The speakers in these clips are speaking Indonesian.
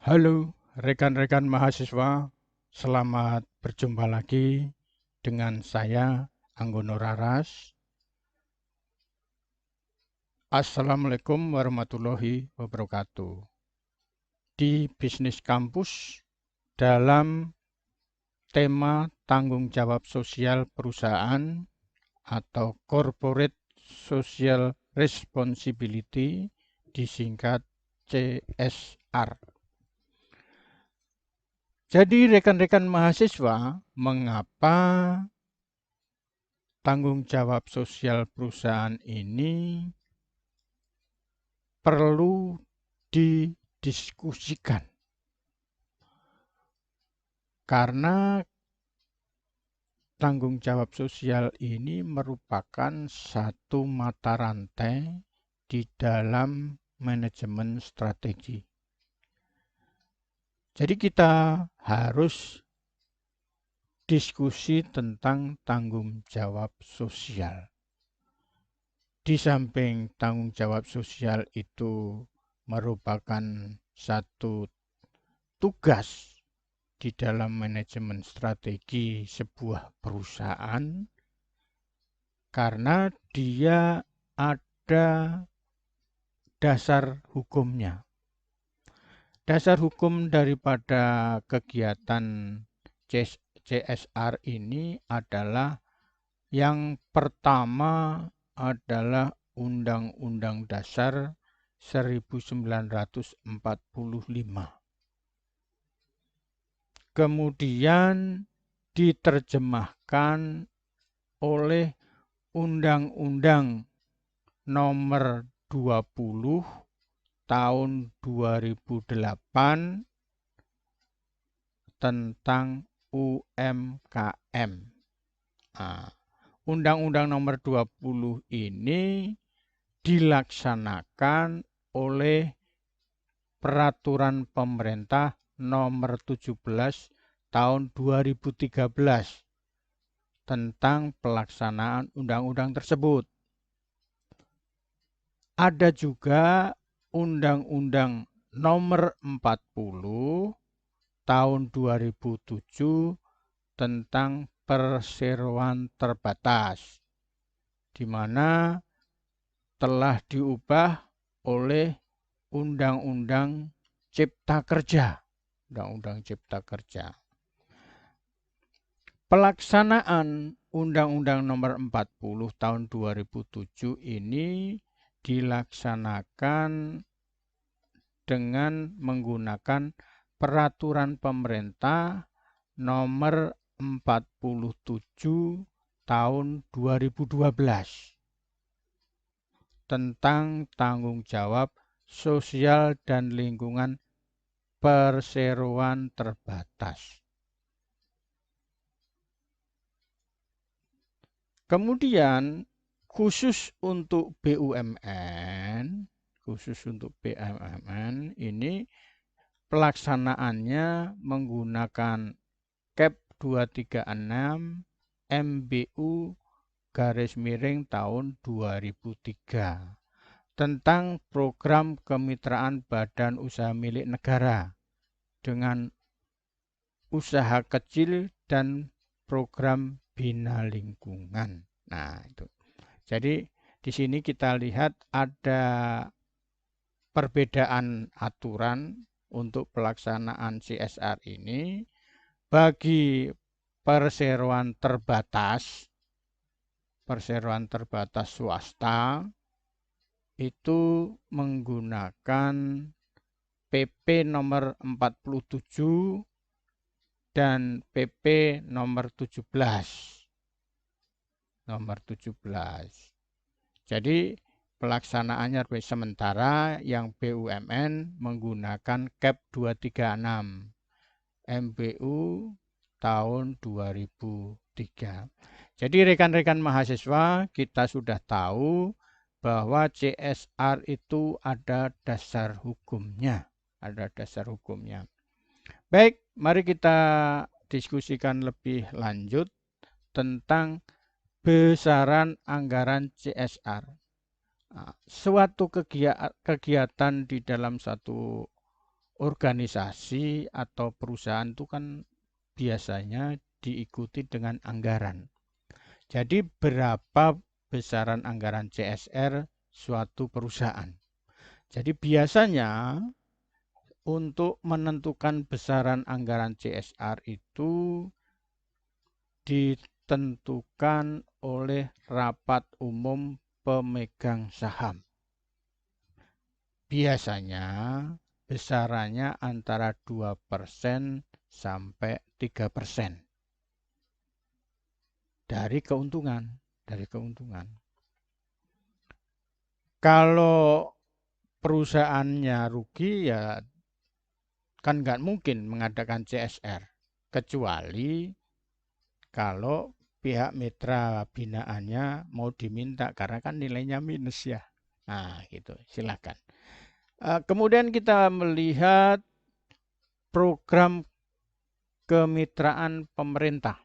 Halo rekan-rekan mahasiswa, selamat berjumpa lagi dengan saya Anggono Raras. Assalamualaikum warahmatullahi wabarakatuh. Di Bisnis Kampus dalam tema tanggung jawab sosial perusahaan atau Corporate Social Responsibility, disingkat CSR. Jadi rekan-rekan mahasiswa, mengapa tanggung jawab sosial perusahaan ini perlu didiskusikan? Karena tanggung jawab sosial ini merupakan satu mata rantai di dalam manajemen strategi. Jadi kita harus diskusi tentang tanggung jawab sosial. Di samping tanggung jawab sosial itu merupakan satu tugas di dalam manajemen strategi sebuah perusahaan, karena dia ada dasar hukumnya. Dasar hukum daripada kegiatan CSR ini adalah yang pertama adalah Undang-Undang Dasar 1945. Kemudian diterjemahkan oleh Undang-Undang Nomor 20 Tahun 2008 tentang UMKM. Undang-Undang Nomor 20 ini dilaksanakan oleh Peraturan Pemerintah Nomor 17 Tahun 2013 tentang pelaksanaan undang-undang tersebut. Ada juga Undang-Undang Nomor 40 Tahun 2007 tentang perseroan terbatas, di mana telah diubah oleh Undang-Undang Cipta Kerja. Undang-Undang Cipta Kerja. Pelaksanaan Undang-Undang Nomor 40 Tahun 2007 ini dilaksanakan dengan menggunakan Peraturan Pemerintah Nomor 47 Tahun 2012 tentang tanggung jawab sosial dan lingkungan perseroan terbatas. Kemudian khusus untuk BUMN ini pelaksanaannya menggunakan KEP 236 MBU tahun 2003 tentang program kemitraan badan usaha milik negara dengan usaha kecil dan program bina lingkungan. Nah, itu. Jadi di sini kita lihat ada perbedaan aturan untuk pelaksanaan CSR ini. Bagi perseroan terbatas swasta itu menggunakan PP nomor 47 dan PP nomor 17. Jadi pelaksanaannya sementara yang BUMN menggunakan KEP 236 MBU tahun 2003. Jadi rekan-rekan mahasiswa, kita sudah tahu bahwa CSR itu ada dasar hukumnya. Baik, mari kita diskusikan lebih lanjut tentang besaran anggaran CSR. Suatu kegiatan di dalam satu organisasi atau perusahaan itu kan biasanya diikuti dengan anggaran. Jadi berapa besaran anggaran CSR suatu perusahaan. Jadi biasanya untuk menentukan besaran anggaran CSR itu ditentukan oleh rapat umum pemegang saham. Biasanya besarannya antara 2% sampai 3% dari keuntungan. Kalau perusahaannya rugi ya kan nggak mungkin mengadakan CSR kecuali kalau pihak mitra binaannya mau diminta karena kan nilainya minus ya. Nah, gitu. Silakan. Kemudian kita melihat program kemitraan pemerintah.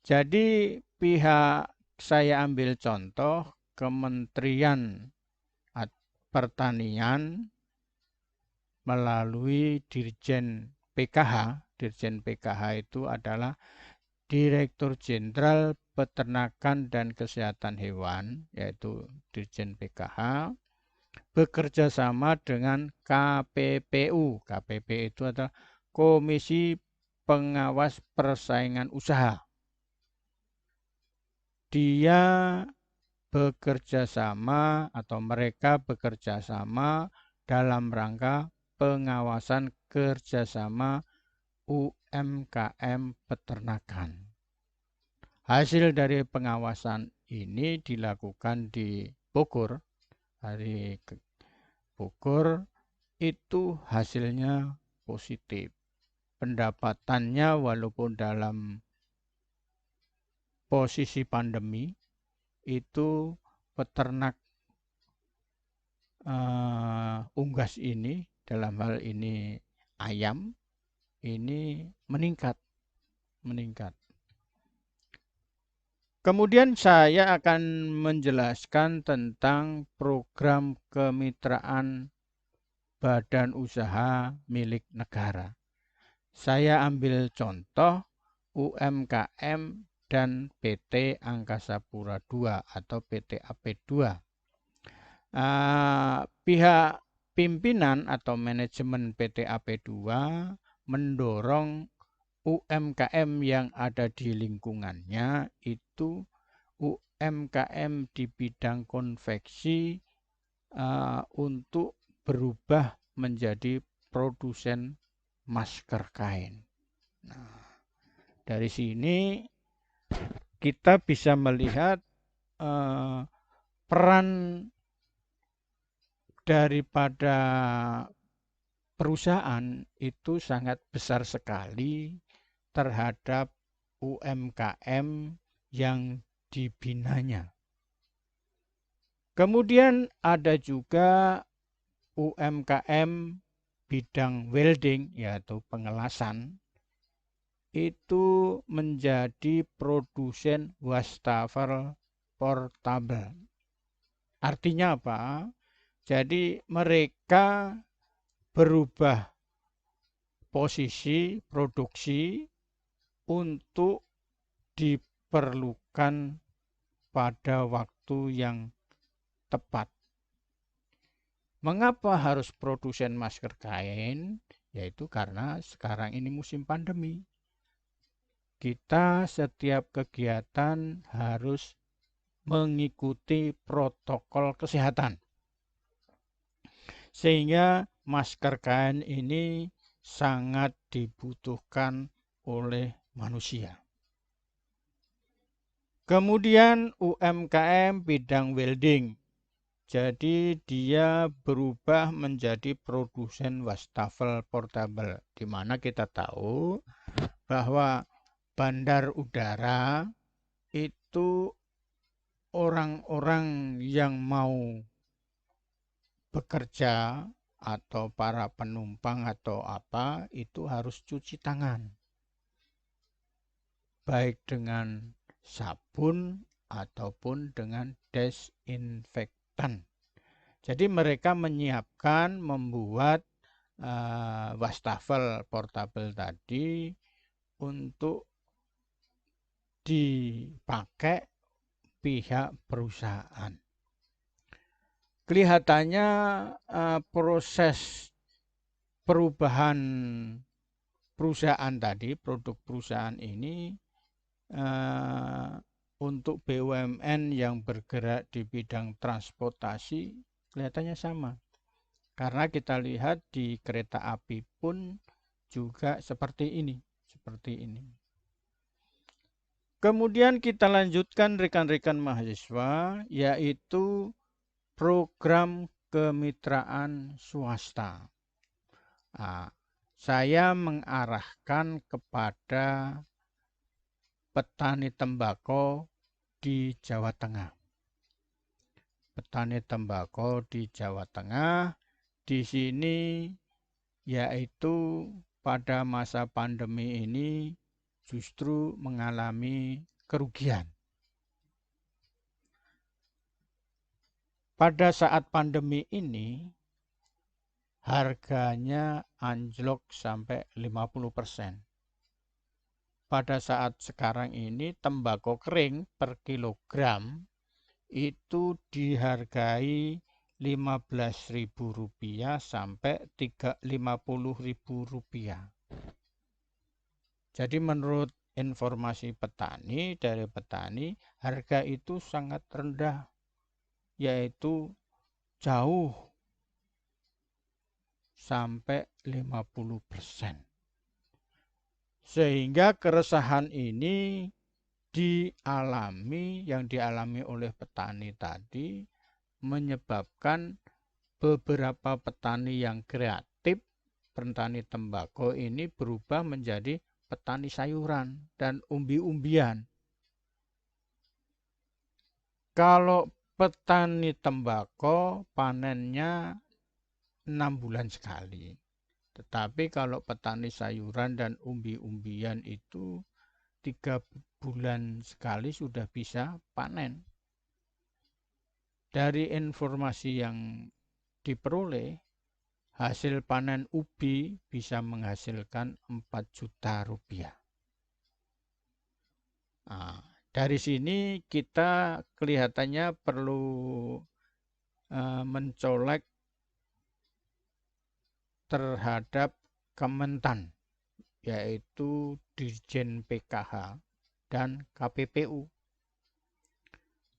Jadi pihak saya ambil contoh Kementerian Pertanian melalui Dirjen PKH. Dirjen PKH itu adalah Direktur Jenderal Peternakan dan Kesehatan Hewan, yaitu Dirjen PKH, bekerja sama dengan KPPU. KPPU itu adalah Komisi Pengawas Persaingan Usaha. Dia bekerja sama atau mereka bekerja sama dalam rangka pengawasan kerjasama UMKM peternakan. Hasil dari pengawasan ini dilakukan di Bogor. Hari Bogor itu hasilnya positif. Pendapatannya walaupun dalam posisi pandemi itu peternak unggas ini, dalam hal ini ayam, ini meningkat. Kemudian saya akan menjelaskan tentang program kemitraan badan usaha milik negara. Saya ambil contoh UMKM dan PT Angkasa Pura II atau PT AP2. Pihak pimpinan atau manajemen PT AP2 mendorong UMKM yang ada di lingkungannya itu UMKM di bidang konveksi untuk berubah menjadi produsen masker kain. Nah, dari sini kita bisa melihat peran daripada perusahaan itu sangat besar sekali terhadap UMKM yang dibinanya. Kemudian ada juga UMKM bidang welding yaitu pengelasan itu menjadi produsen wastafel portable. Artinya apa? Jadi mereka berubah posisi produksi untuk diperlukan pada waktu yang tepat. Mengapa harus produsen masker kain? Yaitu karena sekarang ini musim pandemi. Kita setiap kegiatan harus mengikuti protokol kesehatan. Sehingga masker kain ini sangat dibutuhkan oleh manusia. Kemudian UMKM bidang welding. Jadi dia berubah menjadi produsen wastafel portable. Di mana kita tahu bahwa bandar udara itu orang-orang yang mau bekerja atau para penumpang atau apa itu harus cuci tangan. Baik dengan sabun ataupun dengan desinfektan. Jadi mereka menyiapkan, membuat wastafel portable tadi untuk dipakai pihak perusahaan. Kelihatannya proses perubahan perusahaan tadi, produk perusahaan ini untuk BUMN yang bergerak di bidang transportasi kelihatannya sama. Karena kita lihat di kereta api pun juga seperti ini. Kemudian kita lanjutkan rekan-rekan mahasiswa, yaitu program kemitraan swasta. Nah, saya mengarahkan kepada petani tembakau di Jawa Tengah. Petani tembakau di Jawa Tengah, di sini yaitu pada masa pandemi ini justru mengalami kerugian. Pada saat pandemi ini, harganya anjlok sampai 50%. Pada saat sekarang ini tembakau kering per kilogram itu dihargai Rp15.000 sampai Rp50.000. Jadi menurut informasi dari petani, harga itu sangat rendah, yaitu jauh sampai 50%. Sehingga keresahan ini yang dialami oleh petani tadi menyebabkan beberapa petani yang kreatif, petani tembakau ini berubah menjadi petani sayuran dan umbi-umbian. Kalau petani tembakau panennya 6 bulan sekali. Tetapi kalau petani sayuran dan umbi-umbian itu 3 bulan sekali sudah bisa panen. Dari informasi yang diperoleh, hasil panen ubi bisa menghasilkan Rp4.000.000. Nah, dari sini kita kelihatannya perlu mencolek terhadap Kementan, yaitu Dirjen PKH dan KPPU.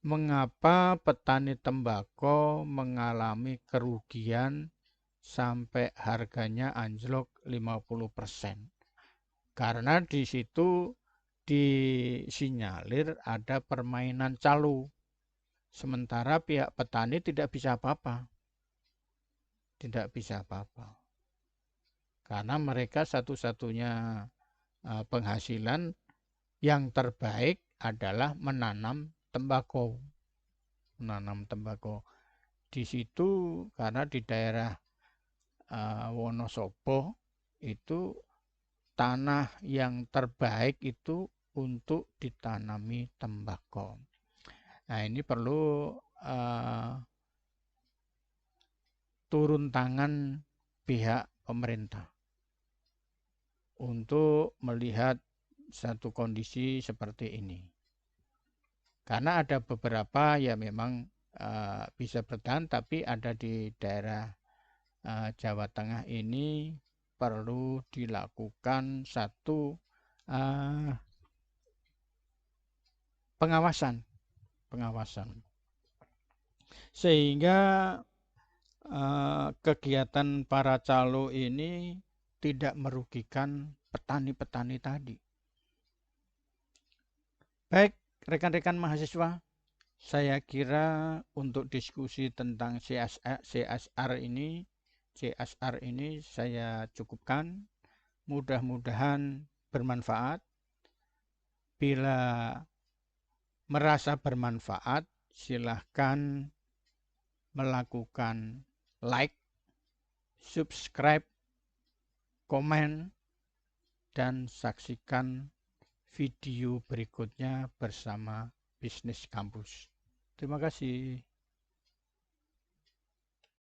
Mengapa petani tembakau mengalami kerugian sampai harganya anjlok 50%? Karena di situ disinyalir ada permainan calo. Sementara pihak petani tidak bisa apa-apa. Karena mereka satu-satunya penghasilan yang terbaik adalah menanam tembakau. Di situ karena di daerah Wonosobo itu tanah yang terbaik itu untuk ditanami tembakau. Nah, ini perlu turun tangan pihak pemerintah untuk melihat satu kondisi seperti ini. Karena ada beberapa ya memang bisa bertahan, tapi ada di daerah Jawa Tengah ini perlu dilakukan satu pengawasan. Sehingga kegiatan para calo ini tidak merugikan petani-petani tadi. Baik, rekan-rekan mahasiswa, saya kira untuk diskusi tentang CSR ini saya cukupkan. Mudah-mudahan bermanfaat. Bila merasa bermanfaat, silahkan melakukan like, subscribe, komen, dan saksikan video berikutnya bersama Bisnis Kampus. Terima kasih.